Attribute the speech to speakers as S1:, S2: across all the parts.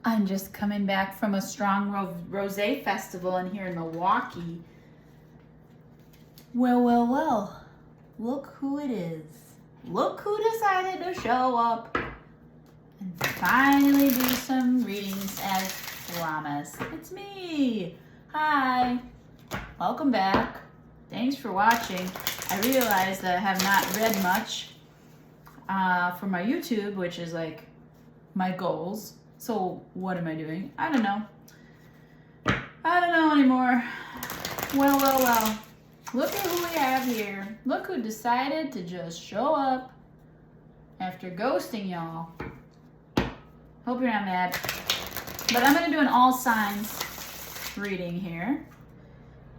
S1: I'm just coming back from a strong rosé festival in here in Milwaukee. Well. Look who it is. Look who decided to show up and finally do some readings as promised. It's me. Hi. Welcome back. Thanks for watching. I realized that I have not read much for my YouTube, which is like my goals. So what am I doing? I don't know. I don't know anymore. Well. Look at who we have here. Look who decided to just show up after ghosting y'all. Hope you're not mad. But I'm going to do an all signs reading here.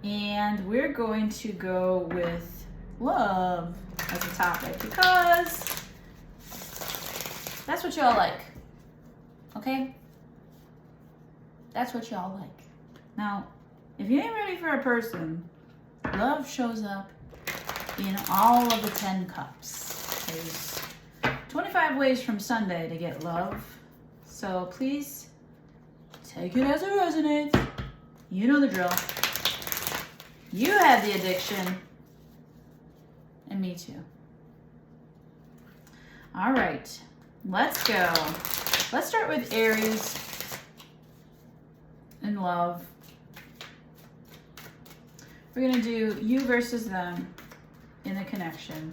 S1: And we're going to go with love as a topic because that's what y'all like. Okay? That's what y'all like. Now, if you ain't ready for a person, love shows up in all of the 10 cups. There's 25 ways from Sunday to get love. So please take it as it resonates. You know the drill. You had the addiction. And me too. All right, let's go. Let's start with Aries in love. We're going to do you versus them in the connection.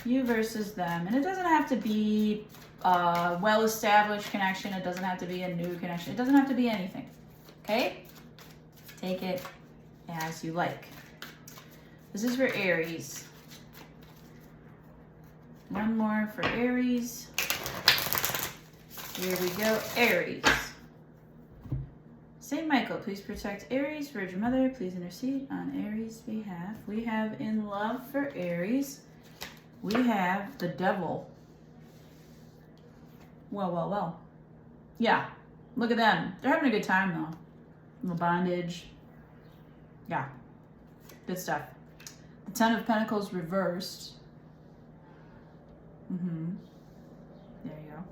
S1: You versus them. And it doesn't have to be a well-established connection. It doesn't have to be a new connection. It doesn't have to be anything. Okay? Take it as you like. This is for Aries. One more for Aries. Here we go. Aries. Saint Michael, please protect Aries. Virgin Mother, please intercede on Aries' behalf. We have in love for Aries, we have the devil. Well. Yeah, look at them. They're having a good time though. The bondage. Yeah, good stuff. The Ten of Pentacles reversed. There you go.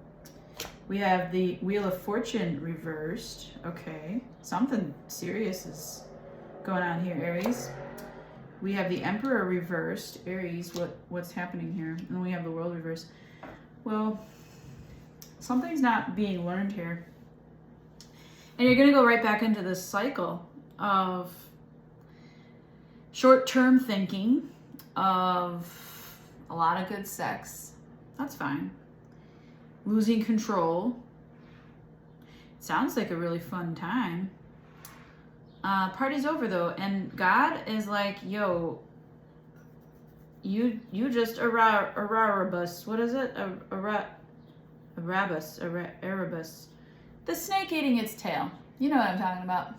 S1: We have the Wheel of Fortune reversed. Okay, something serious is going on here, Aries. We have the Emperor reversed. Aries, what's happening here? And we have the World reversed. Well, something's not being learned here. And you're going to go right back into this cycle of short-term thinking, of a lot of good sex. That's fine. Losing control. Sounds like a really fun time. Party's over though, and God is like, yo, you just Erebus. What is it? Erebus. The snake eating its tail. You know what I'm talking about.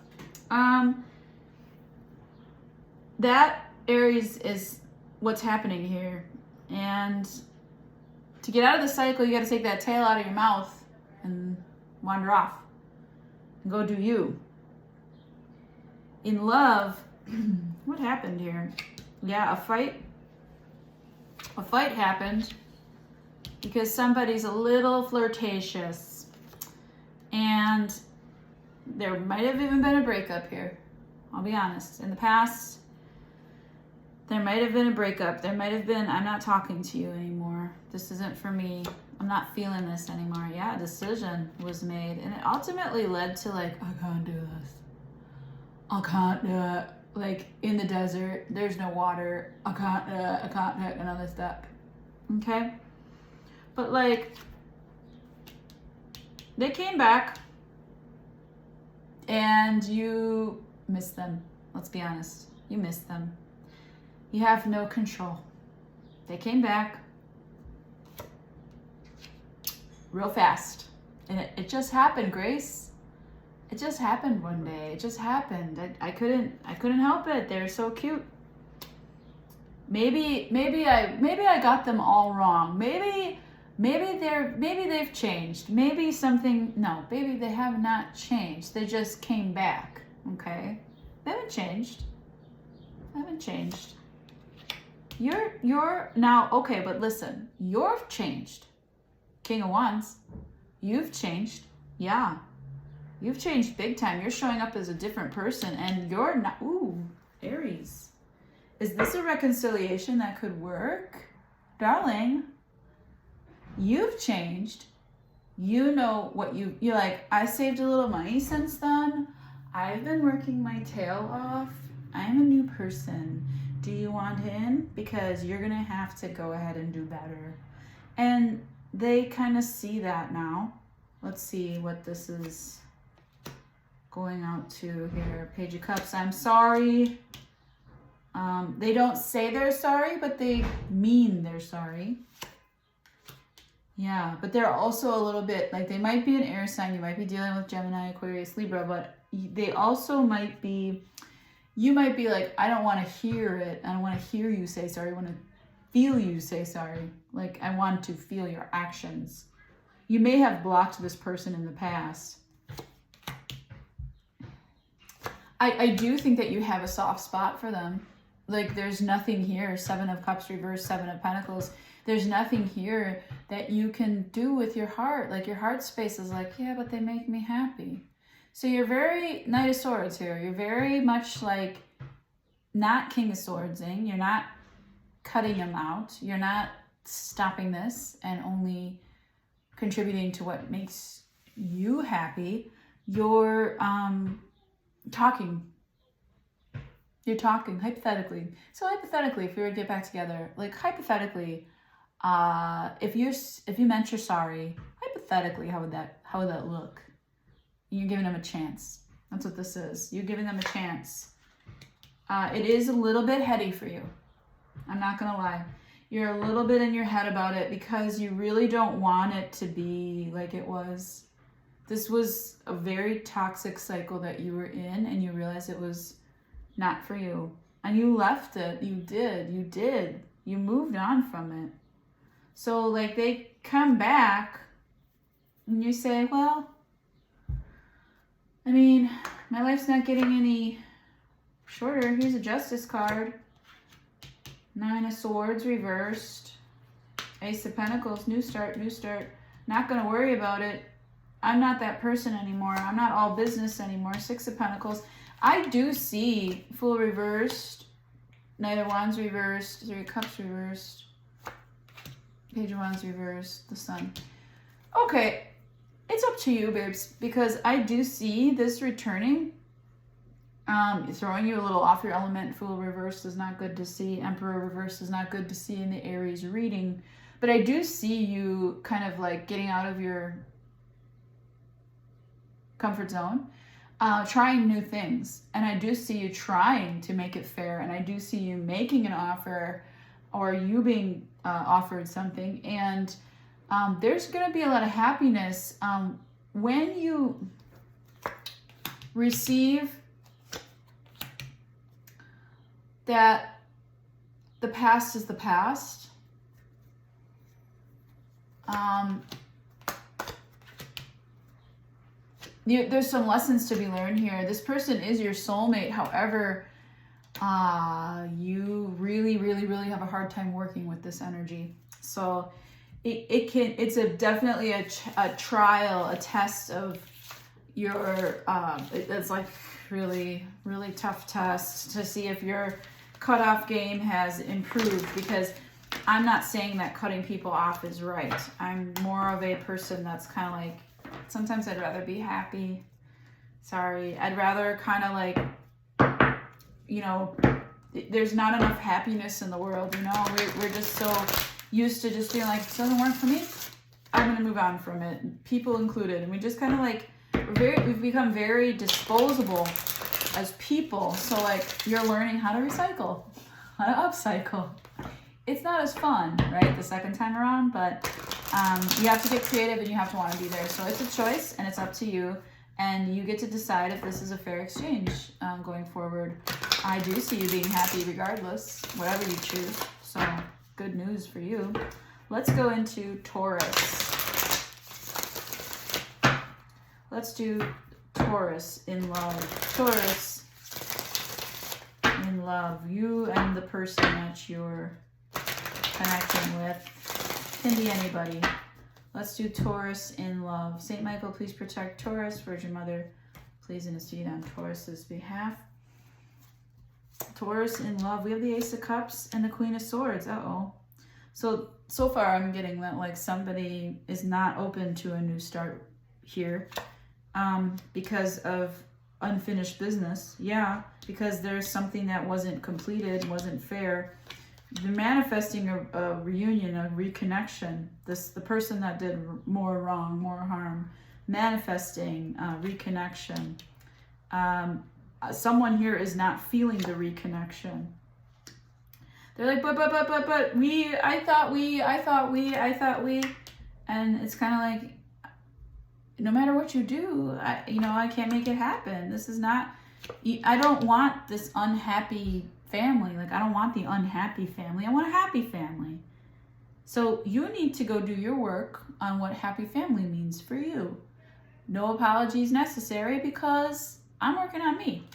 S1: That Aries is what's happening here, and to get out of the cycle, you got to take that tail out of your mouth and wander off and go do you. In love, what happened here? Yeah, a fight happened because somebody's a little flirtatious, and there might have even been a breakup here. I'll be honest. In the past, there might have been a breakup. There might have been, I'm not talking to you anymore. This isn't for me. I'm not feeling this anymore. Yeah, a decision was made. And it ultimately led to like, I can't do this. I can't do it. Like in the desert, there's no water. I can't do it. I can't take another step. Okay? But like, they came back and you missed them. Let's be honest. You missed them. You have no control. They came back real fast. And it just happened, Grace. It just happened one day. It just happened. I couldn't help it. They're so cute. Maybe I got them all wrong. Maybe they've changed. Maybe something, no, baby, they have not changed. They just came back. Okay? They haven't changed. You're now, okay, but listen, you've changed. King of Wands, you've changed. Yeah. You've changed big time. You're showing up as a different person, and you're not. Ooh, Aries. Is this a reconciliation that could work? Darling, you've changed. You know what you're like, I saved a little money since then. I've been working my tail off. I'm a new person. Do you want in? Because you're going to have to go ahead and do better. And they kind of see that now. Let's see what this is going out to here. Page of Cups. I'm sorry. They don't say they're sorry, but they mean they're sorry. Yeah, but they're also a little bit, like, they might be an air sign. You might be dealing with Gemini, Aquarius, Libra, but they also might be, you might be like, I don't want to hear it. I don't want to hear you say sorry. I want to feel you say sorry. Like, I want to feel your actions. You may have blocked this person in the past. I do think that you have a soft spot for them. Like, there's nothing here. 7 of Cups reversed, 7 of Pentacles. There's nothing here that you can do with your heart. Like, your heart space is like, yeah, but they make me happy. So you're very Knight of Swords here. You're very much like not King of Swordsing. You're not cutting them out. You're not stopping this and only contributing to what makes you happy. You're talking. You're talking, hypothetically. So hypothetically, if we were to get back together, like, hypothetically, if you meant you're sorry, hypothetically, how would that look? You're giving them a chance. That's what this is. You're giving them a chance. It is a little bit heady for you. I'm not gonna lie. You're a little bit in your head about it because you really don't want it to be like it was. This was a very toxic cycle that you were in, and you realized it was not for you. And you left it. You did. You moved on from it. So, like, they come back and you say, well, I mean, my life's not getting any shorter. Here's a Justice card. 9 of Swords reversed. Ace of Pentacles, new start. Not going to worry about it. I'm not that person anymore. I'm not all business anymore. 6 of Pentacles. I do see Fool reversed, Knight of Wands reversed, 3 of Cups reversed, Page of Wands reversed, the Sun. Okay, it's up to you, babes, because I do see this returning. Throwing you a little off your element. Fool reversed is not good to see. Emperor reversed is not good to see in the Aries reading. But I do see you kind of like getting out of your comfort zone. Trying new things, and I do see you trying to make it fair, and I do see you making an offer or you being offered something, and there's going to be a lot of happiness when you receive that the past is the past. There's some lessons to be learned here. This person is your soulmate. However, you really, really, really have a hard time working with this energy. So it's definitely a trial, a test of your, it's like really, really tough test to see if your cutoff game has improved, because I'm not saying that cutting people off is right. I'm more of a person that's kind of like, sometimes I'd rather be happy. Sorry. I'd rather kind of like, you know, there's not enough happiness in the world, you know? We're just so used to just being like, it doesn't work for me, I'm going to move on from it, people included. And we just kind of like, we've become very disposable as people. So like, you're learning how to recycle, how to upcycle. It's not as fun, right, the second time around, but you have to get creative and you have to want to be there. So it's a choice and it's up to you. And you get to decide if this is a fair exchange going forward. I do see you being happy regardless, whatever you choose. So good news for you. Let's go into Taurus. Let's do Taurus in love. Taurus in love. You and the person that you're connecting with. Can be anybody. Let's do Taurus in love. Saint Michael, please protect Taurus. Virgin Mother, please intercede on Taurus's behalf. Taurus in love. We have the Ace of Cups and the Queen of Swords. Uh-oh. So far I'm getting that like somebody is not open to a new start here because of unfinished business. Yeah, because there's something that wasn't completed, wasn't fair. They're manifesting a reunion, a reconnection. The person that did more wrong, more harm, manifesting reconnection. Someone here is not feeling the reconnection. They're like, but I thought we, and it's kind of like, no matter what you do, I can't make it happen. This is not, I don't want this unhappy family. Like, I don't want the unhappy family. I want a happy family. So you need to go do your work on what happy family means for you. No apologies necessary because I'm working on me.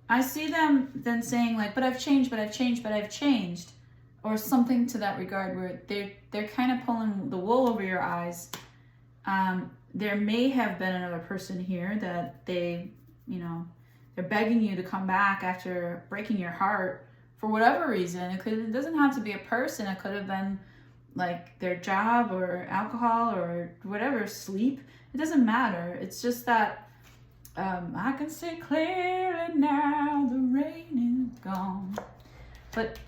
S1: I see them then saying like, but I've changed, or something to that regard, where they're kind of pulling the wool over your eyes. There may have been another person here that they're begging you to come back after breaking your heart for whatever reason. It doesn't have to be a person. It could have been like their job or alcohol or whatever, sleep. It doesn't matter. It's just that I can see clearly now, the rain is gone. But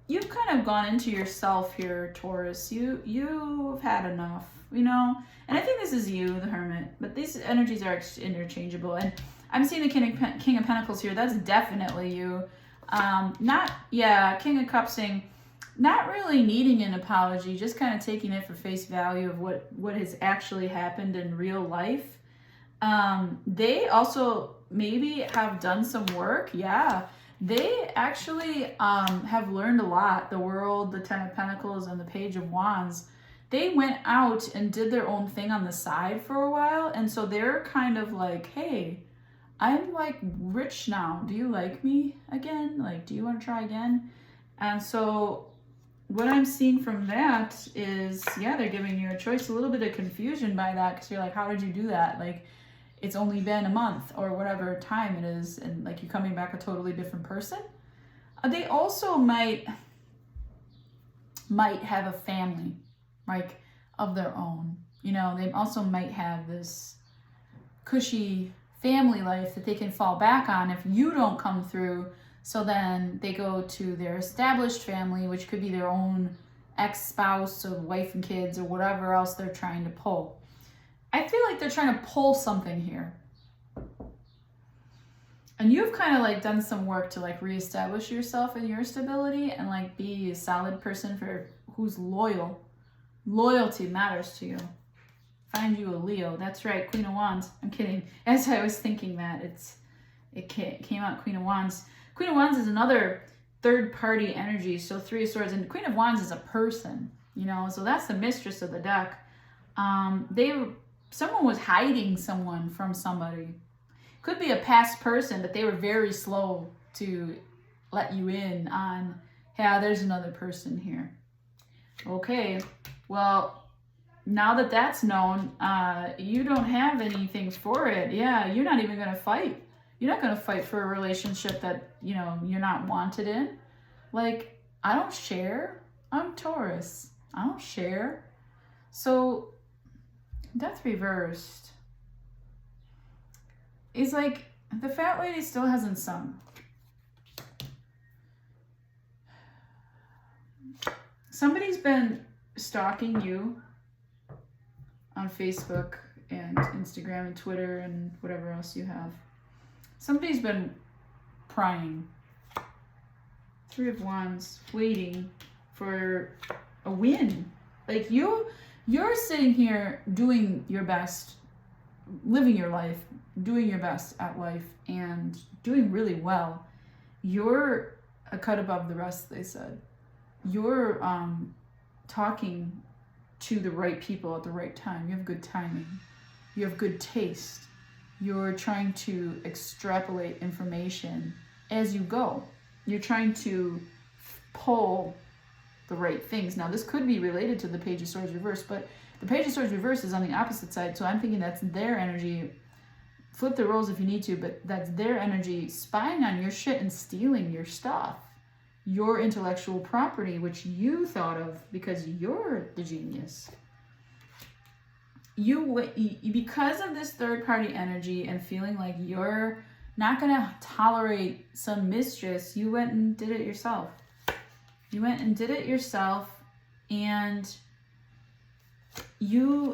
S1: you've kind of gone into yourself here, Taurus. You've had enough, And I think this is you, the Hermit. But these energies are interchangeable. And I'm seeing the King of Pentacles here. That's definitely you. King of Cups saying, not really needing an apology, just kind of taking it for face value of what has actually happened in real life. They also maybe have done some work. Yeah, they actually have learned a lot. The World, the Ten of Pentacles, and the Page of Wands, they went out and did their own thing on the side for a while. And so they're kind of like, hey, I'm like rich now. Do you like me again? Like, do you want to try again? And so what I'm seeing from that is, yeah, they're giving you a choice, a little bit of confusion by that, because you're like, how did you do that? Like, it's only been a month or whatever time it is, and like you're coming back a totally different person. They also might have a family, like, of their own. They also might have this cushy family life that they can fall back on if you don't come through. So then they go to their established family, which could be their own ex-spouse or wife and kids or whatever else they're trying to pull. I feel like they're trying to pull something here. And you've kind of like done some work to like reestablish yourself and your stability and like be a solid person who's loyal. Loyalty matters to you. Find you a Leo. That's right, Queen of Wands. I'm kidding. As I was thinking that, it came out Queen of Wands. Queen of Wands is another third party energy. So Three of Swords, and Queen of Wands is a person, so that's the mistress of the deck. Someone was hiding someone from somebody. Could be a past person, but they were very slow to let you in on, yeah, there's another person here. Okay, well, now that that's known, you don't have anything for it. Yeah, you're not even going to fight. You're not going to fight for a relationship that, you're not wanted in. Like, I don't share. I'm Taurus. I don't share. So Death reversed is like, the fat lady still hasn't sung. Somebody's been stalking you on Facebook and Instagram and Twitter and whatever else you have. Somebody's been prying. Three of Wands, waiting for a win. Like, you're sitting here doing your best, living your life, doing your best at life, and doing really well. You're a cut above the rest, they said. You're talking to the right people at the right time. You have good timing. You have good taste. You're trying to extrapolate information as you go. You're trying to pull the right things. Now, this could be related to the Page of Swords reverse, but the Page of Swords reverse is on the opposite side, so I'm thinking that's their energy. Flip the roles if you need to, but that's their energy spying on your shit and stealing your stuff, your intellectual property, which you thought of because you're the genius. You, because of this third-party energy and feeling like you're not going to tolerate some mistress, you went and did it yourself. You went and did it yourself, and you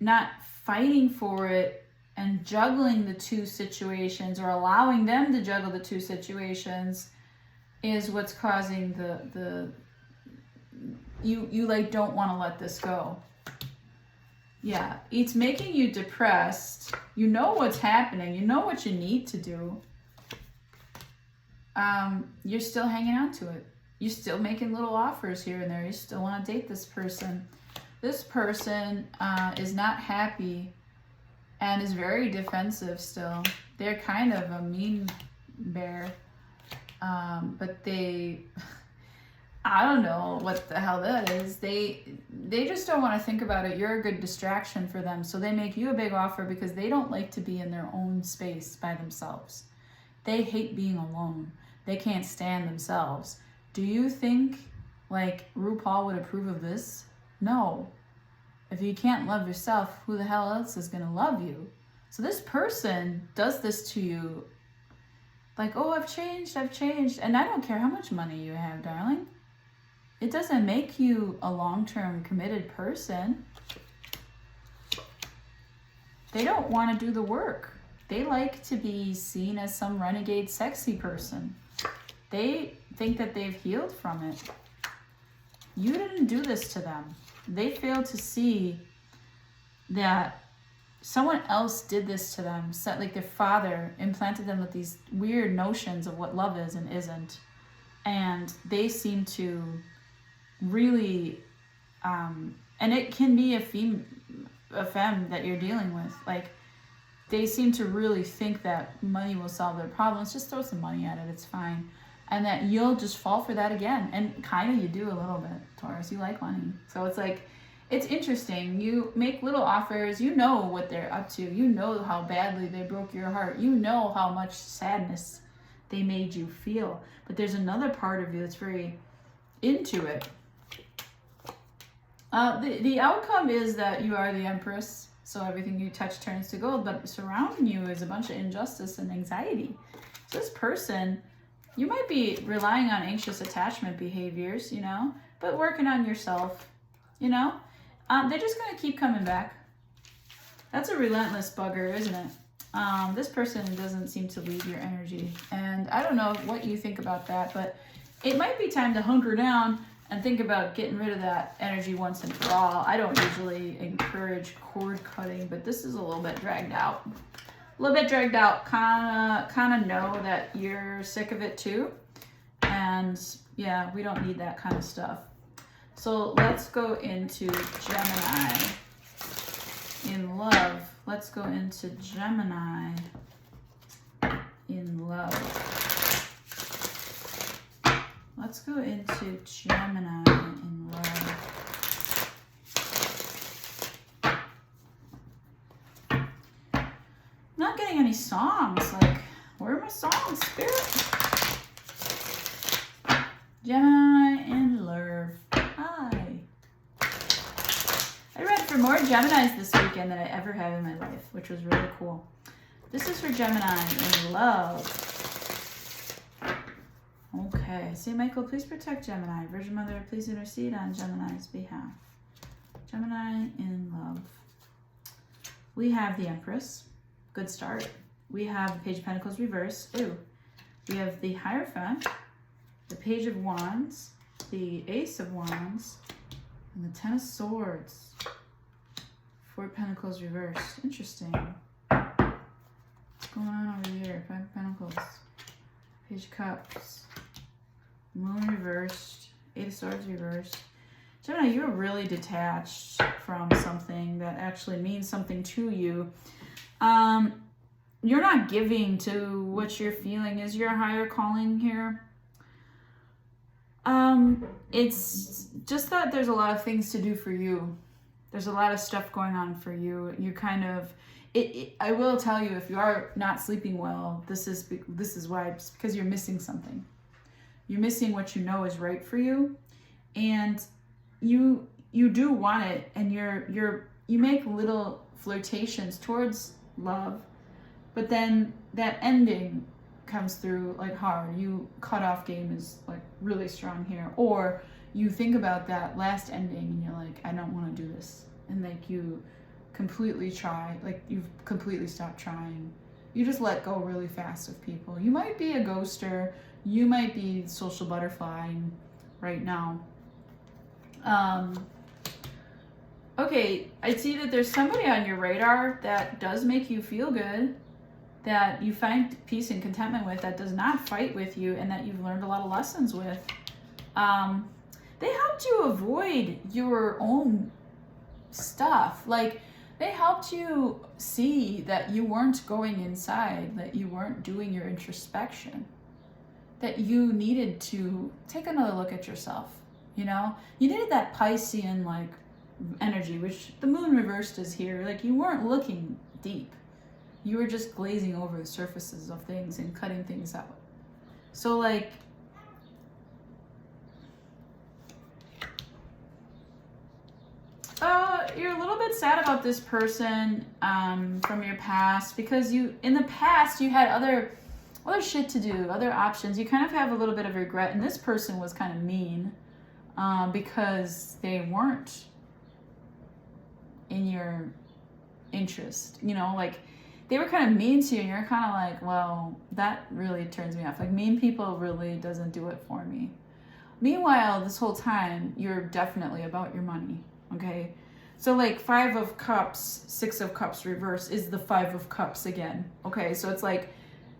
S1: not fighting for it and juggling the two situations, or allowing them to juggle the two situations, is what's causing you like don't want to let this go. Yeah, it's making you depressed. You know what's happening. You know what you need to do. You're still hanging on to it. You're still making little offers here and there. You still want to date this person. This person is not happy and is very defensive still. They're kind of a mean bear. But they... I don't know what the hell that is. They just don't want to think about it. You're a good distraction for them. So they make you a big offer because they don't like to be in their own space by themselves. They hate being alone. They can't stand themselves. Do you think like RuPaul would approve of this? No. If you can't love yourself, who the hell else is going to love you? So this person does this to you like, oh, I've changed. And I don't care how much money you have, darling. It doesn't make you a long-term committed person. They don't want to do the work. They like to be seen as some renegade sexy person. They think that they've healed from it. You didn't do this to them. They fail to see that someone else did this to them. Like their father implanted them with these weird notions of what love is and isn't. And they seem to really, and it can be a femme that you're dealing with. Like, they seem to really think that money will solve their problems. Just throw some money at it, it's fine. And that you'll just fall for that again. And kind of you do a little bit, Taurus. You like money. So it's like, it's interesting. You make little offers. You know what they're up to. You know how badly they broke your heart. You know how much sadness they made you feel. But there's another part of you that's very into it. The outcome is that you are the Empress, so everything you touch turns to gold, but surrounding you is a bunch of injustice and anxiety. So this person, you might be relying on anxious attachment behaviors, but working on yourself, they're just going to keep coming back. That's a relentless bugger, isn't it? This person doesn't seem to leave your energy, and I don't know what you think about that, but it might be time to hunker down and think about getting rid of that energy once and for all. I don't usually encourage cord cutting, but this is a little bit dragged out. Kind of know that you're sick of it too. And yeah, we don't need that kind of stuff. So let's go into Gemini in love. Let's go into Gemini in love. Let's go into Gemini in love. I'm not getting any songs. Like, where are my songs, Spirit? Gemini in love. Hi. I read for more Geminis this weekend than I ever have in my life, which was really cool. This is for Gemini in love. Okay, St. Michael, please protect Gemini. Virgin Mother, please intercede on Gemini's behalf. Gemini in love. We have the Empress. Good start. We have the Page of Pentacles reverse. Ooh. We have the Hierophant, the Page of Wands, the Ace of Wands, and the Ten of Swords. Four Pentacles reversed. Interesting. What's going on over here? Five of Pentacles. Page of Cups. Moon reversed. Eight of Swords reversed. Gemini, you're really detached from something that actually means something to you. You're not giving to what you're feeling is your higher calling here. It's just that there's a lot of things to do for you. There's a lot of stuff going on for you. You kind of, I will tell you, if you are not sleeping well, this is why. It's because you're missing something. You're missing what you know is right for you, and you do want it, and you make little flirtations towards love, but then that ending comes through like hard. You cut off game is like really strong here, or you think about that last ending and you're like, I don't want to do this, and like you completely try, like you've completely stopped trying. You just let go really fast of people. You might be a ghoster, you might be social butterfly right now. Okay, I see that there's somebody on your radar that does make you feel good, that you find peace and contentment with, that does not fight with you, and that you've learned a lot of lessons with. They helped you avoid your own stuff. Like, they helped you see that you weren't going inside, that you weren't doing your introspection, that you needed to take another look at yourself, you know? You needed that Piscean, like, energy, which the moon reversed is here. Like, you weren't looking deep. You were just glazing over the surfaces of things and cutting things out. So, like, you're a little bit sad about this person from your past, because in the past you had other shit to do, other options. You kind of have a little bit of regret, and this person was kind of mean because they weren't in your interest, you know, like they were kind of mean to you, and you're kind of like, well, that really turns me off. Like, mean people really doesn't do it for me. Meanwhile, this whole time, you're definitely about your money, okay? So, like, 5 of Cups, 6 of Cups reverse is the 5 of Cups again, okay? So it's like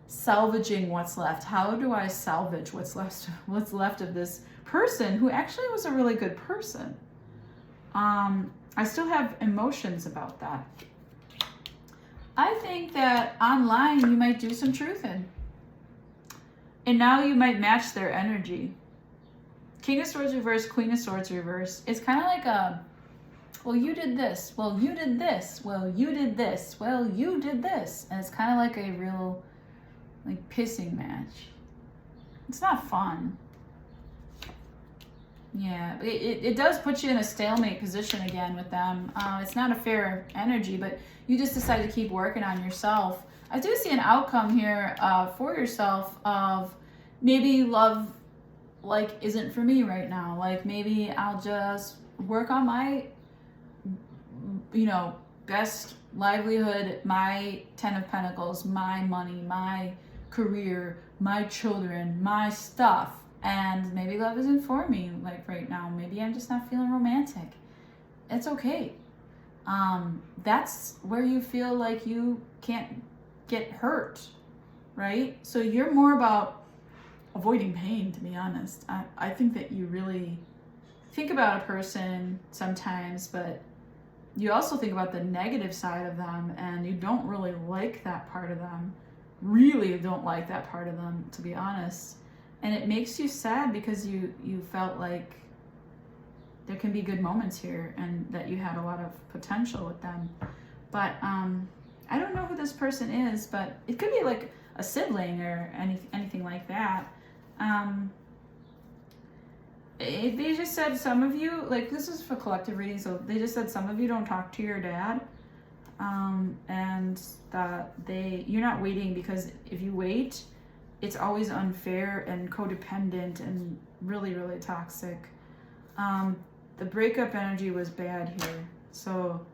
S1: salvaging what's left. How do I salvage what's left of this person who actually was a really good person? I still have emotions about that. I think that online you might do some truthing. And now you might match their energy. King of Swords reverse, Queen of Swords reverse. It's kind of like a, well, you did this. Well, you did this. Well, you did this. Well, you did this. And it's kind of like a real, like, pissing match. It's not fun. Yeah, it does put you in a stalemate position again with them. It's not a fair energy, but you just decide to keep working on yourself. I do see an outcome here for yourself of maybe love, like, isn't for me right now. Like, maybe I'll just work on my, you know, best livelihood, my 10 of Pentacles, my money, my career, my children, my stuff. And maybe love isn't for me, like, right now. Maybe I'm just not feeling romantic. It's okay. That's where you feel like you can't get hurt, right? So you're more about avoiding pain, to be honest. I think that you really think about a person sometimes, but you also think about the negative side of them, and you don't really like that part of them. Really don't like that part of them, to be honest. And it makes you sad because you felt like there can be good moments here and that you had a lot of potential with them. But I don't know who this person is, but it could be like a sibling or anything like that. They just said some of you, like, this is for collective reading, so they just said some of you don't talk to your dad. And that you're not waiting, because if you wait, it's always unfair and codependent and really, really toxic. The breakup energy was bad here. So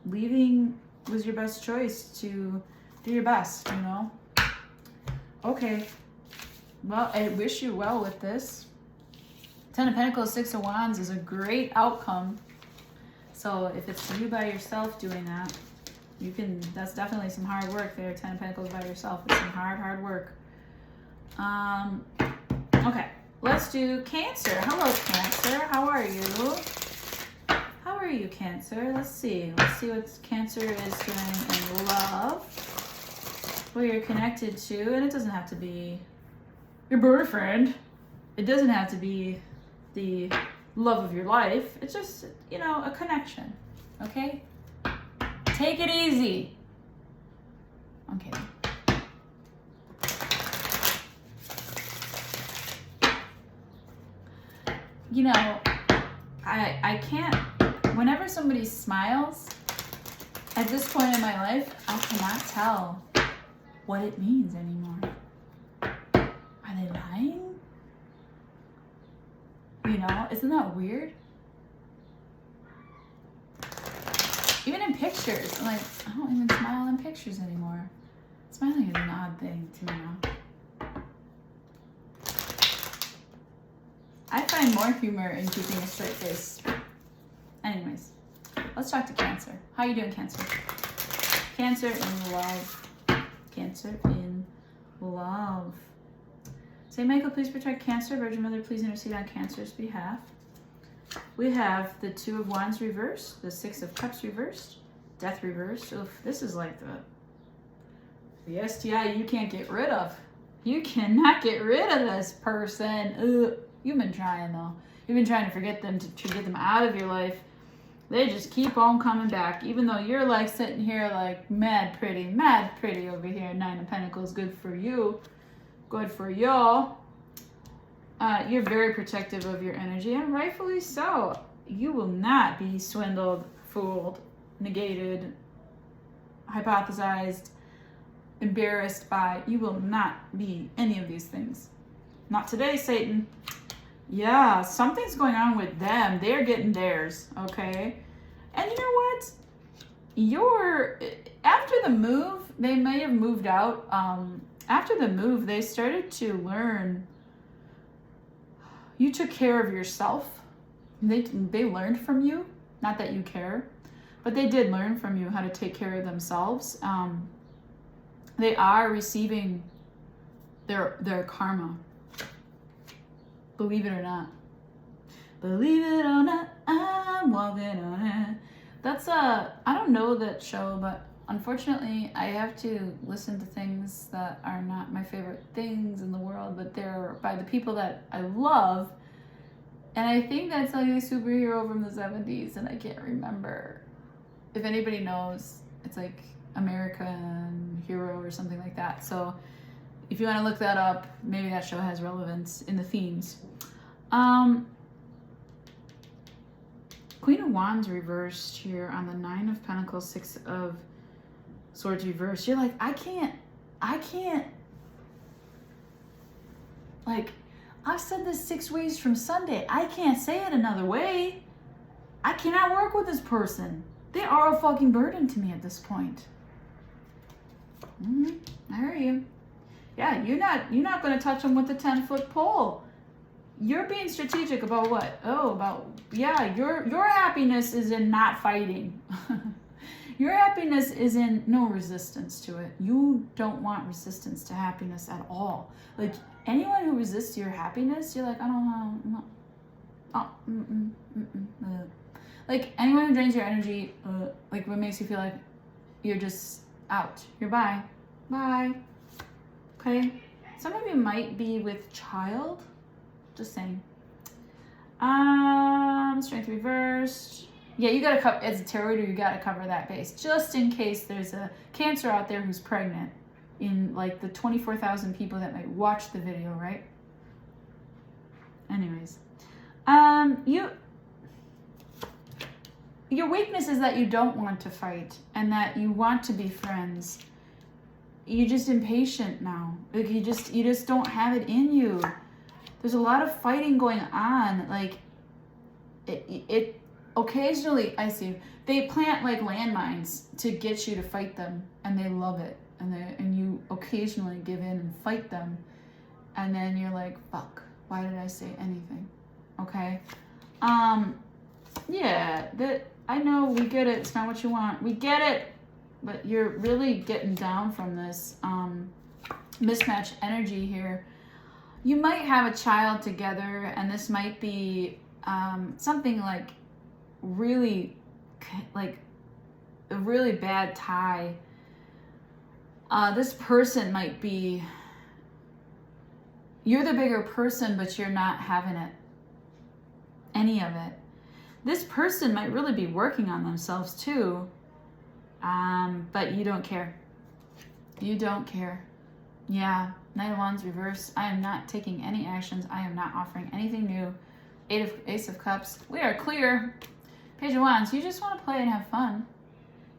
S1: leaving was your best choice to do your best, you know? Okay. Well, I wish you well with this. 10 of Pentacles, 6 of Wands is a great outcome. So if it's you by yourself doing that, you can, that's definitely some hard work there. 10 of Pentacles by yourself. It's some hard work. Okay, let's do Cancer. Hello, Cancer. How are you? How are you, Cancer? Let's see. Let's see what Cancer is doing in love. Who you're connected to. And it doesn't have to be your boyfriend. It doesn't have to be the love of your life. It's just, you know, a connection. Okay? Take it easy. I'm kidding. You know, I can't, whenever somebody smiles, at this point in my life, I cannot tell what it means anymore. Are they lying? You know, isn't that weird? Even in pictures, I'm like, I don't even smile in pictures anymore. Smiling is an odd thing to me now. I find more humor in keeping a straight face. Anyways, let's talk to Cancer. How you doing, Cancer? Cancer in love. Cancer in love. Saint Michael, please protect Cancer. Virgin Mother, please intercede on Cancer's behalf. We have the Two of Wands reversed, the Six of Cups reversed, Death reversed. Oof, this is like the STI you can't get rid of. You cannot get rid of this person. Ugh. You've been trying though. You've been trying to get them out of your life. They just keep on coming back, even though you're like sitting here like mad pretty over here. Nine of Pentacles, good for you, good for y'all. You're very protective of your energy, and rightfully so. You will not be swindled, fooled, negated, hypothesized, embarrassed by. You will not be any of these things. Not today, Satan. Yeah, something's going on with them. They're getting theirs, okay? And you know what? After the move, they may have moved out. After the move, they started to learn. You took care of yourself. They learned from you. Not that you care, but they did learn from you how to take care of themselves. They are receiving their karma. Believe it or not. Believe it or not, I'm walking on it. That's I don't know that show, but unfortunately I have to listen to things that are not my favorite things in the world, but they're by the people that I love. And I think that's like a superhero from the 70s, and I can't remember. If anybody knows, it's like American Hero or something like that. So if you want to look that up, maybe that show has relevance in the themes. Queen of Wands reversed here on the Nine of Pentacles, Six of Swords reversed. You're like, I can't, like, I've said this 6 ways from Sunday. I can't say it another way. I cannot work with this person. They are a fucking burden to me at this point. I hear you. Yeah, you're not going to touch them with the 10-foot pole. You're being strategic about what? Your happiness is in not fighting. Your happiness is in no resistance to it. You don't want resistance to happiness at all. Like, anyone who resists your happiness, you're like, I don't know. Like, anyone who drains your energy, like, what makes you feel like you're just out. You're bye. Okay? Some of you might be with child. Just saying. Strength reversed. Yeah, you gotta cover, as a tarot reader, you gotta cover that base. Just in case there's a Cancer out there who's pregnant. In like the 24,000 people that might watch the video, right? Anyways. Your weakness is that you don't want to fight and that you want to be friends. You're just impatient now. Like you just don't have it in you. There's a lot of fighting going on. Like it occasionally, I see they plant like landmines to get you to fight them, and they love it. And you occasionally give in and fight them, and then you're like, fuck, why did I say anything? Okay. Yeah, I know, we get it. It's not what you want. We get it. But you're really getting down from this mismatched energy here. You might have a child together, and this might be something like a really bad tie. This person might be you're the bigger person, but you're not having it, any of it. This person might really be working on themselves too, but you don't care. You don't care. Yeah, Knight of Wands reverse. I am not taking any actions. I am not offering anything new. Ace of Cups. We are clear. Page of Wands. You just want to play and have fun.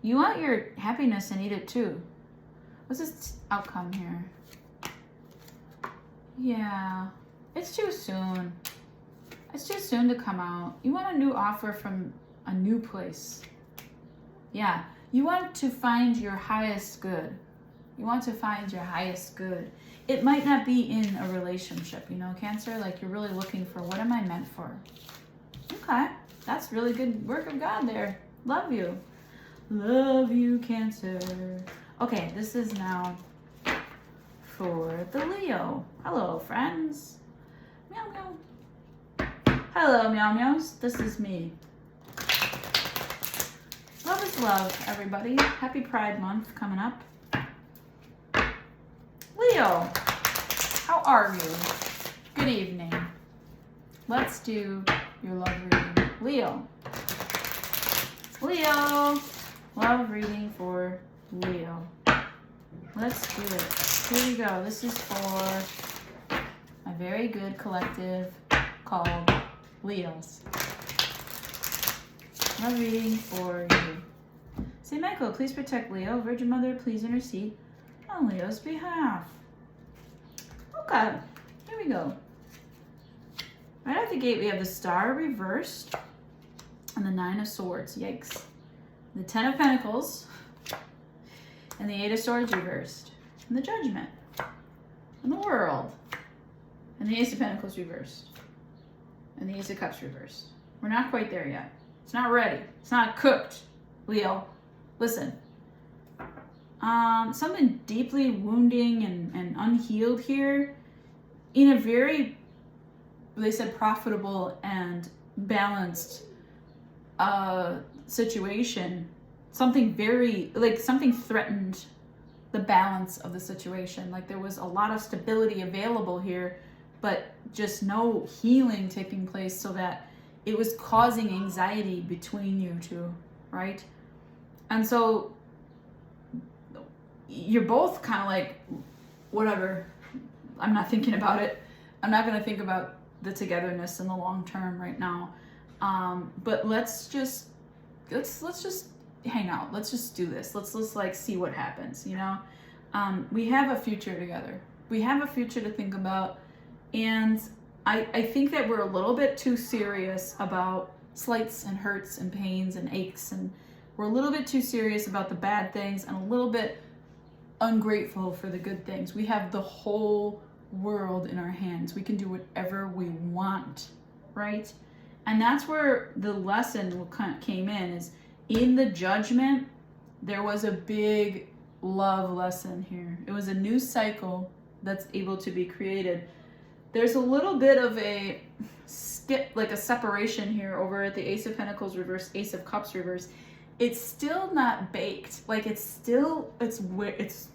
S1: You want your happiness and eat it too. What's this outcome here? Yeah, it's too soon. It's too soon to come out. You want a new offer from a new place. Yeah, you want to find your highest good. You want to find your highest good. It might not be in a relationship, you know, Cancer? Like you're really looking for, what am I meant for? Okay, that's really good work of God there. Love you. Love you, Cancer. Okay, this is now for the Leo. Hello, friends. Meow, meow. Hello, meow, meows. This is me. Love is love, everybody. Happy Pride Month coming up. Leo, how are you? Good evening. Let's do your love reading. Leo. Leo. Love reading for Leo. Let's do it. Here we go. This is for a very good collective called Leos. Love reading for you. St. Michael, please protect Leo. Virgin Mother, please intercede on Leo's behalf. Okay, here we go. Right out the gate, we have the Star reversed and the Nine of Swords. Yikes. The Ten of Pentacles and the Eight of Swords reversed. And the Judgment and the World and the Ace of Pentacles reversed and the Ace of Cups reversed. We're not quite there yet. It's not ready. It's not cooked, Leo. Listen. Something deeply wounding and unhealed here in a very, they said, profitable and balanced situation. Something very, like something threatened the balance of the situation. Like there was a lot of stability available here, but just no healing taking place, so that it was causing anxiety between you two, right? And so you're both kind of like, whatever, I'm not thinking about it. I'm not going to think about the togetherness in the long term right now. But let's just hang out. Let's just do this. Let's like see what happens, you know? We have a future together. We have a future to think about. And I think that we're a little bit too serious about slights and hurts and pains and aches. And we're a little bit too serious about the bad things and a little bit ungrateful for the good things. We have the whole world in our hands. We can do whatever we want, right? And that's where the lesson came in, is in the Judgment, there was a big love lesson here. It was a new cycle that's able to be created. There's a little bit of a skip, like a separation here over at the Ace of Pentacles reverse, Ace of Cups reverse. It's still not baked. Like it's still, there's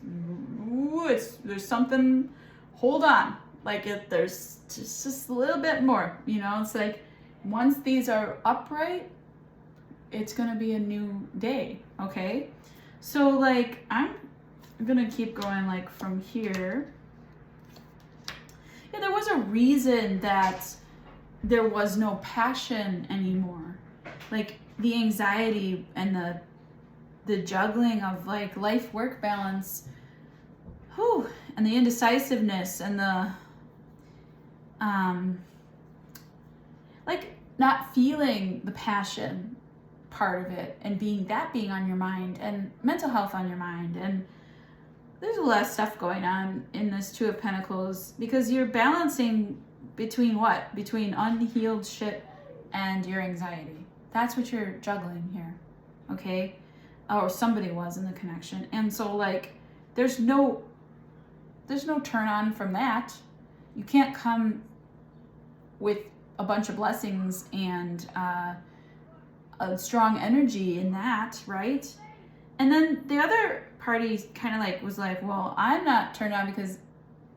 S1: something, hold on. Like there's just a little bit more, you know? It's like, once these are upright, it's gonna be a new day, okay? So like, I'm gonna keep going like from here. Yeah, there was a reason that there was no passion anymore. Like the anxiety and the juggling of like life-work balance, and the indecisiveness and the, like not feeling the passion part of it, and being on your mind, and mental health on your mind, and there's a lot of stuff going on in this Two of Pentacles, because you're balancing between what? Between unhealed shit and your anxiety. That's what you're juggling here, okay? Or somebody was in the connection. And so like, there's no turn on from that. You can't come with a bunch of blessings and a strong energy in that, right? And then the other party kind of like was like, well, I'm not turned on because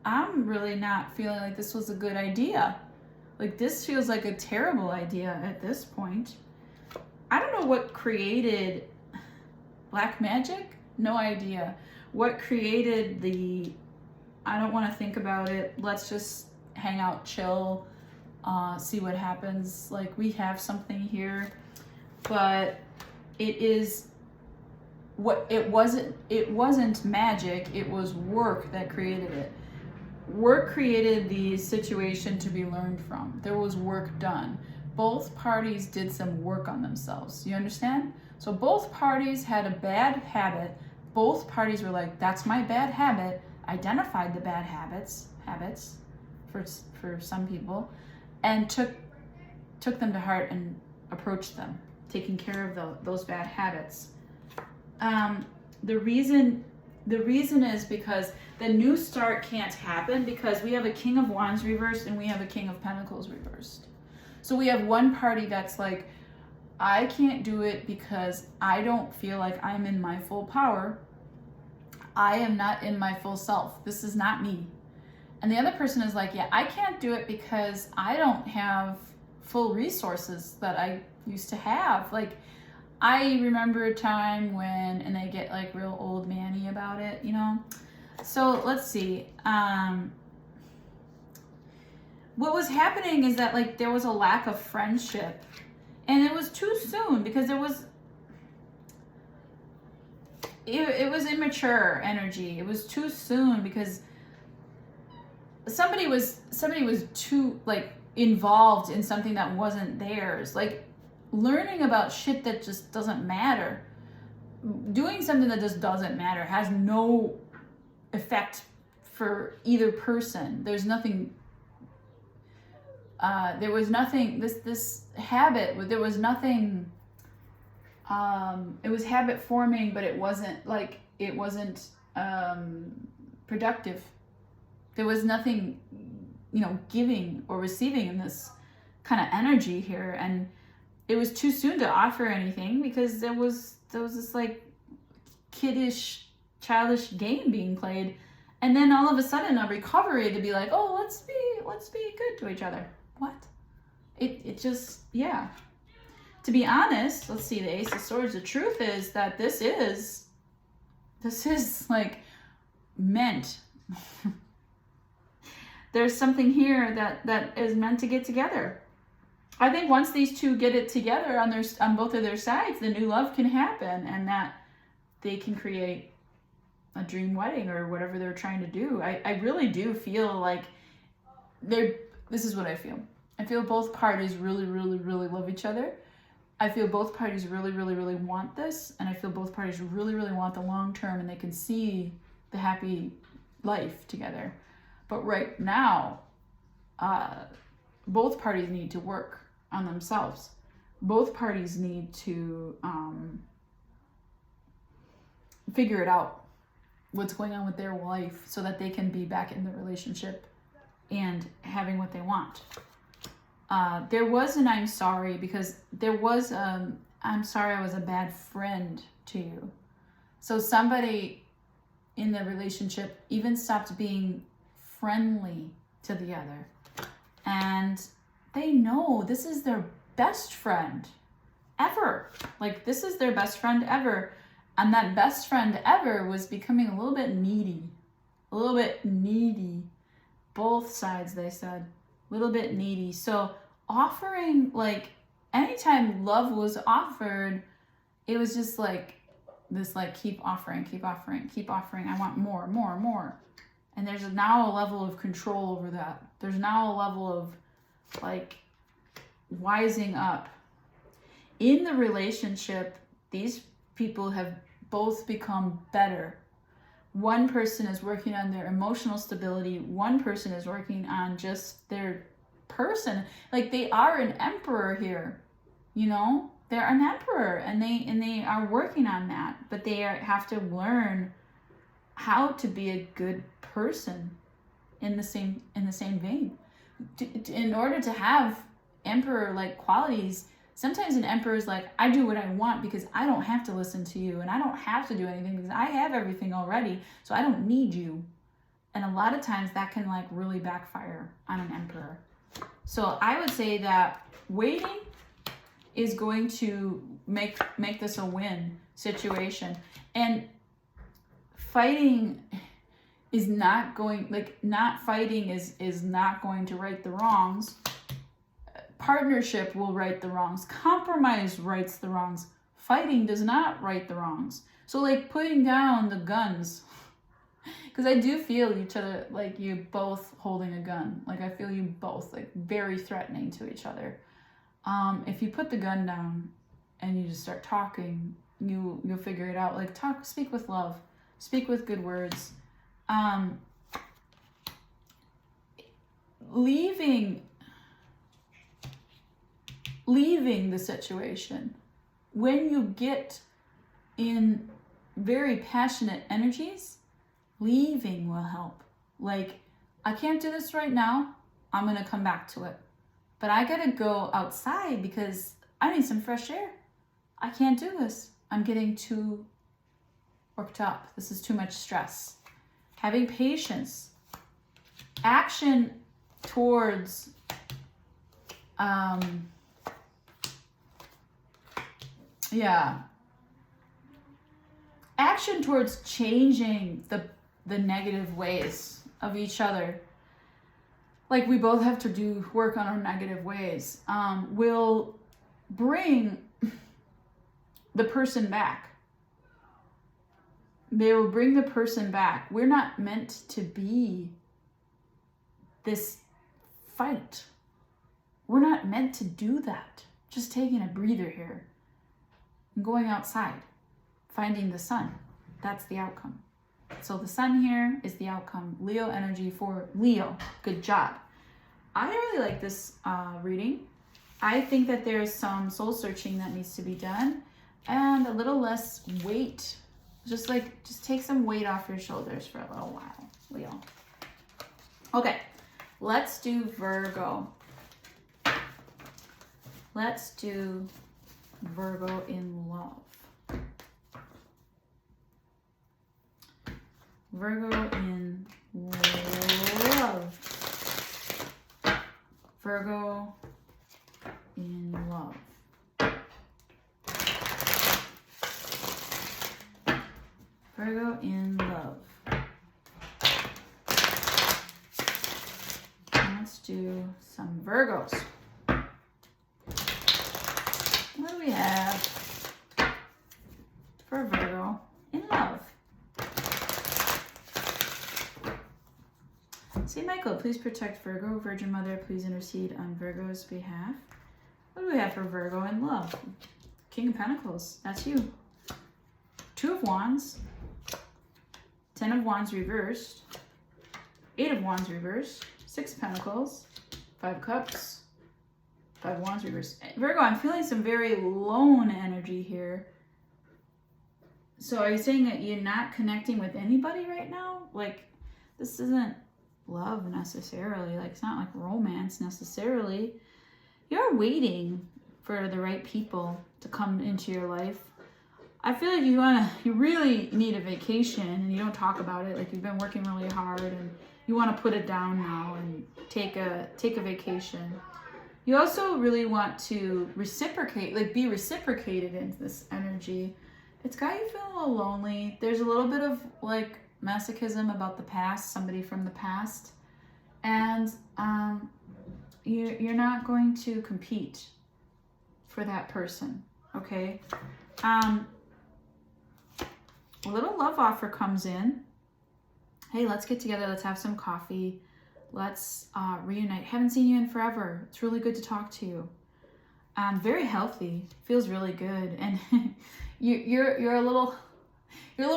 S1: I'm really not feeling like this was a good idea. Like, this feels like a terrible idea at this point. I don't know what created black magic. No idea. What created the, I don't want to think about it. Let's just hang out, chill, see what happens. Like, we have something here, but it is what it wasn't magic. It was work that created it. Work created the situation to be learned from. There was work done. Both parties did some work on themselves. You understand? So both parties had a bad habit. Both parties were like, that's my bad habit. Identified the bad habits for some people, and took them to heart and approached them, taking care of those bad habits. The reason is because the new start can't happen because we have a King of Wands reversed and we have a King of Pentacles reversed. So we have one party that's like, I can't do it because I don't feel like I'm in my full power. I am not in my full self. This is not me. And the other person is like, yeah, I can't do it because I don't have full resources that I used to have. Like, I remember a time when, and they get like real old manny about it, you know? So let's see. What was happening is that like there was a lack of friendship, and it was too soon because there was, it was immature energy. It was too soon because somebody was too like involved in something that wasn't theirs. Like, learning about shit that just doesn't matter, doing something that just doesn't matter, has no effect for either person. There's nothing, there was nothing, this habit, there was nothing, it was habit forming, but it wasn't productive. There was nothing, you know, giving or receiving in this kind of energy here. And it was too soon to offer anything because there was this like kiddish, childish game being played, and then all of a sudden a recovery to be like, oh, let's be good to each other. What? It just, yeah. To be honest, let's see, the Ace of Swords. The truth is that this is like meant. There's something here that is meant to get together. I think once these two get it together on both of their sides, the new love can happen, and that they can create a dream wedding or whatever they're trying to do. I really do feel like this is what I feel. I feel both parties really, really, really love each other. I feel both parties really, really, really want this, and I feel both parties really, really want the long term, and they can see the happy life together. But right now, both parties need to work on themselves. Both parties need to figure it out, what's going on with their life, so that they can be back in the relationship and having what they want. There was an I'm sorry, because there was I'm sorry I was a bad friend to you. So somebody in the relationship even stopped being friendly to the other, and they know this is their best friend ever. Like, this is their best friend ever, and that best friend ever was becoming a little bit needy. Both sides, they said, a little bit needy. So offering, like, anytime love was offered, it was just like this, like, keep offering. I want more. And there's now a level of control over that. There's now a level of, like, wising up. In the relationship, these people have both become better. One person is working on their emotional stability. One person is working on just their person. Like, they are an emperor here, you know? They're an emperor, and they are working on that. But they have to learn how to be a good person in the same vein. In order to have emperor-like qualities, sometimes an emperor is like, I do what I want because I don't have to listen to you, and I don't have to do anything because I have everything already, so I don't need you. And a lot of times that can like really backfire on an Emperor. So I would say that waiting is going to make this a win situation. And fighting is not going, like not fighting is not going to right the wrongs. Partnership will right the wrongs. Compromise rights the wrongs. Fighting does not right the wrongs. So like putting down the guns, because I do feel each other, like you both holding a gun. Like I feel you both like very threatening to each other. If you put the gun down and you just start talking, you'll figure it out. Like speak with love, speak with good words. Leaving the situation, when you get in very passionate energies, leaving will help. Like, I can't do this right now. I'm going to come back to it. But I got to go outside because I need some fresh air. I can't do this. I'm getting too worked up. This is too much stress. Having patience. Action towards action towards changing the negative ways of each other. Like we both have to do work on our negative ways. Will bring the person back. They will bring the person back. We're not meant to be this fight. We're not meant to do that. Just taking a breather here and going outside, finding the sun. That's the outcome. So the sun here is the outcome. Leo energy for Leo. Good job. I really like this reading. I think that there's some soul searching that needs to be done and a little less weight. Just take some weight off your shoulders for a little while, Leo. Okay, let's do Virgo. Let's do Virgo in love. Virgo in love. Virgo in love. Virgo in love. Let's do some Virgos. What do we have for Virgo in love? Saint Michael, please protect Virgo. Virgin Mother, please intercede on Virgo's behalf. What do we have for Virgo in love? King of Pentacles, that's you. Two of Wands. 10 of Wands reversed. 8 of Wands reversed. 6 of Pentacles. 5 of Cups. 5 of Wands reversed. Virgo, I'm feeling some very lone energy here. So are you saying that you're not connecting with anybody right now? Like, this isn't love necessarily. Like, it's not like romance necessarily. You're waiting for the right people to come into your life. I feel like you really need a vacation and you don't talk about it. Like, you've been working really hard and you want to put it down now and take a vacation. You also really want to reciprocate, like be reciprocated into this energy. It's got you feeling a little lonely. There's a little bit of like masochism about the past, somebody from the past. And you're not going to compete for that person, okay? A little love offer comes in. Hey, let's get together. Let's have some coffee. Let's reunite. Haven't seen you in forever. It's really good to talk to you. Very healthy. Feels really good. And you're a little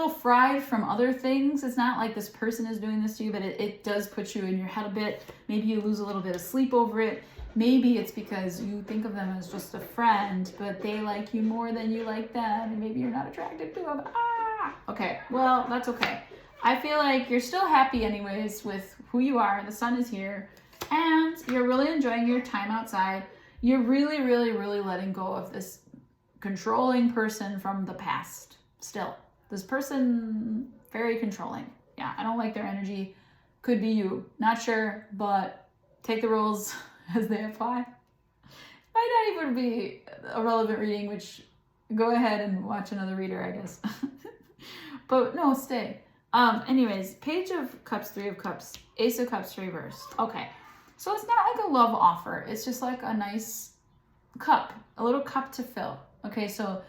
S1: fried from other things. It's not like this person is doing this to you, but it does put you in your head a bit. Maybe you lose a little bit of sleep over it. Maybe it's because you think of them as just a friend, but they like you more than you like them, and maybe you're not attracted to them. Okay, well, that's okay. I feel like you're still happy anyways with who you are. The sun is here, and you're really enjoying your time outside. You're really, really, really letting go of this controlling person from the past still. This person, very controlling. Yeah, I don't like their energy. Could be you. Not sure, but take the rules as they apply. Might not even be a relevant reading, which go ahead and watch another reader, I guess. But no, stay. Anyways, Page of Cups, Three of Cups, Ace of Cups reversed. Okay, so it's not like a love offer. It's just like a nice cup, a little cup to fill. Okay, so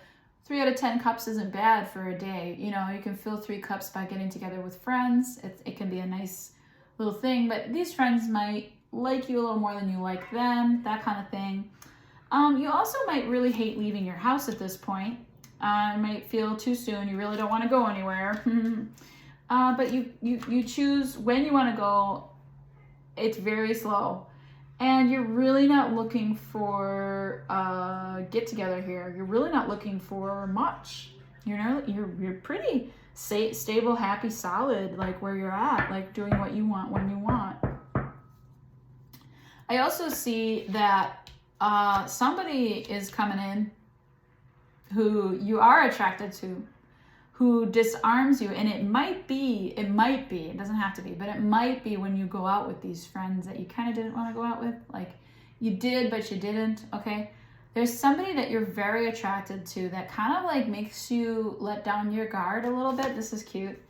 S1: 3 out of 10 cups isn't bad for a day. You know, you can fill 3 cups by getting together with friends. It can be a nice little thing, but these friends might like you a little more than you like them, that kind of thing. You also might really hate leaving your house at this point. It might feel too soon. You really don't want to go anywhere. But you choose when you want to go. It's very slow. And you're really not looking for a get together here. You're really not looking for much. You're pretty stable, happy, solid, like where you're at, like doing what you want when you want. I also see that somebody is coming in who you are attracted to, who disarms you. And it might be, it doesn't have to be, but it might be when you go out with these friends that you kind of didn't want to go out with. Like you did, but you didn't, okay? There's somebody that you're very attracted to that kind of like makes you let down your guard a little bit. This is cute.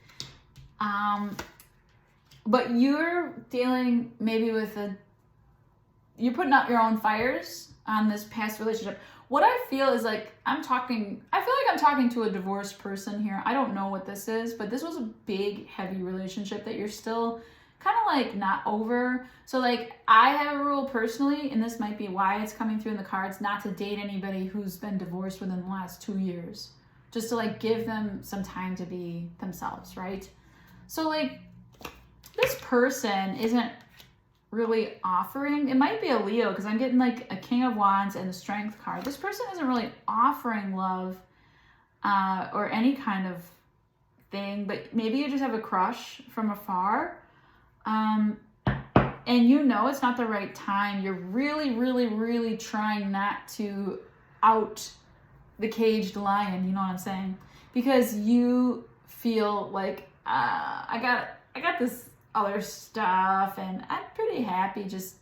S1: But you're dealing maybe with you're putting out your own fires on this past relationship. What I feel is like I feel like I'm talking to a divorced person here. I don't know what this is, but this was a big, heavy relationship that you're still kind of like not over. So like I have a rule personally, and this might be why it's coming through in the cards, not to date anybody who's been divorced within the last 2 years. Just to like give them some time to be themselves, right? So like this person isn't really offering. It might be a Leo because I'm getting like a King of Wands and the Strength card. This person isn't really offering love or any kind of thing, but maybe you just have a crush from afar. And you know it's not the right time. You're really, really, really trying not to out the caged lion, you know what I'm saying? Because you feel like I got this other stuff and I'm pretty happy just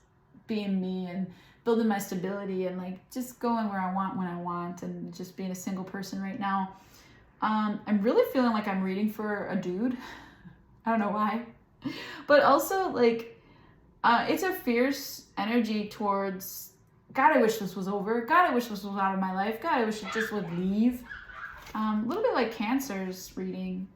S1: being me and building my stability and like just going where I want when I want and just being a single person right now. I'm really feeling like I'm reading for a dude. I don't know why. But also like it's a fierce energy towards God, I wish this was over. God, I wish this was out of my life. God, I wish it just would leave. A little bit like Cancer's reading.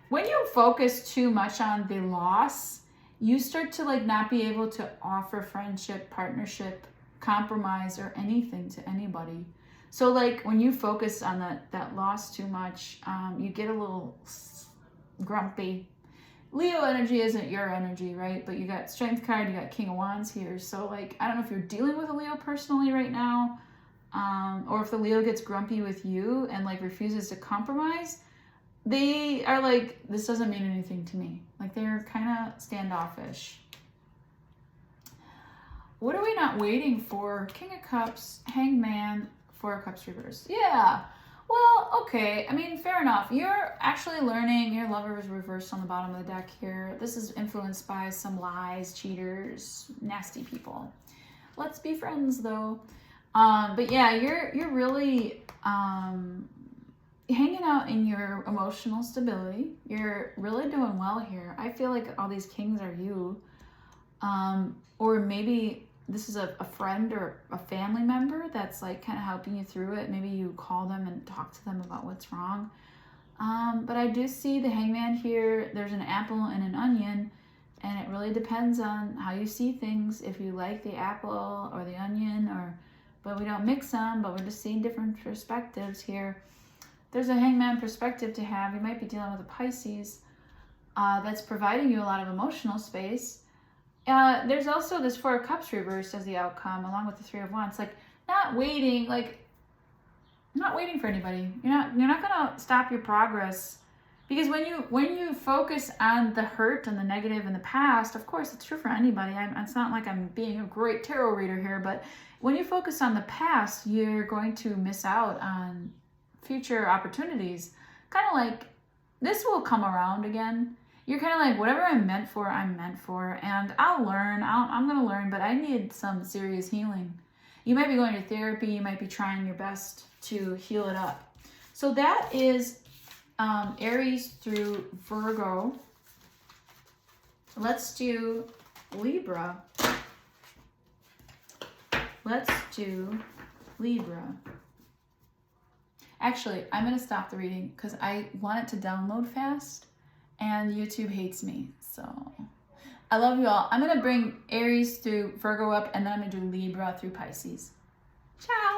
S1: When you focus too much on the loss, you start to like not be able to offer friendship, partnership, compromise, or anything to anybody. So like when you focus on that loss too much, you get a little grumpy. Leo energy isn't your energy, right? But you got Strength card, you got King of Wands here. So like, I don't know if you're dealing with a Leo personally right now, or if the Leo gets grumpy with you and like refuses to compromise. They are like, this doesn't mean anything to me. Like they're kind of standoffish. What are we not waiting for? King of Cups, Hangman, Four of Cups reversed. Yeah. Well, okay. I mean, fair enough. You're actually learning. Your lover is reversed on the bottom of the deck here. This is influenced by some lies, cheaters, nasty people. Let's be friends though. But yeah, you're really hanging out in your emotional stability. You're really doing well here. I feel like all these kings are you. Or maybe this is a friend or a family member that's like kind of helping you through it. Maybe you call them and talk to them about what's wrong. But I do see the Hangman here. There's an apple and an onion, and it really depends on how you see things. If you like the apple or the onion, but we don't mix them, but we're just seeing different perspectives here. There's a Hangman perspective to have. You might be dealing with a Pisces that's providing you a lot of emotional space. There's also this Four of Cups reversed as the outcome, along with the Three of Wands. Like not waiting for anybody. You're not gonna stop your progress, because when you focus on the hurt and the negative in the past, of course it's true for anybody. It's not like I'm being a great tarot reader here, but when you focus on the past, you're going to miss out on future opportunities. Kind of like this will come around again. you're kind of like, whatever I'm meant for, and I'll learn. I'm going to learn, but I need some serious healing. You might be going to therapy. You might be trying your best to heal it up. So that is Aries through Virgo. Let's do Libra. Let's do Libra. Actually, I'm going to stop the reading because I want it to download fast and YouTube hates me. So I love you all. I'm going to bring Aries through Virgo up and then I'm going to do Libra through Pisces. Ciao.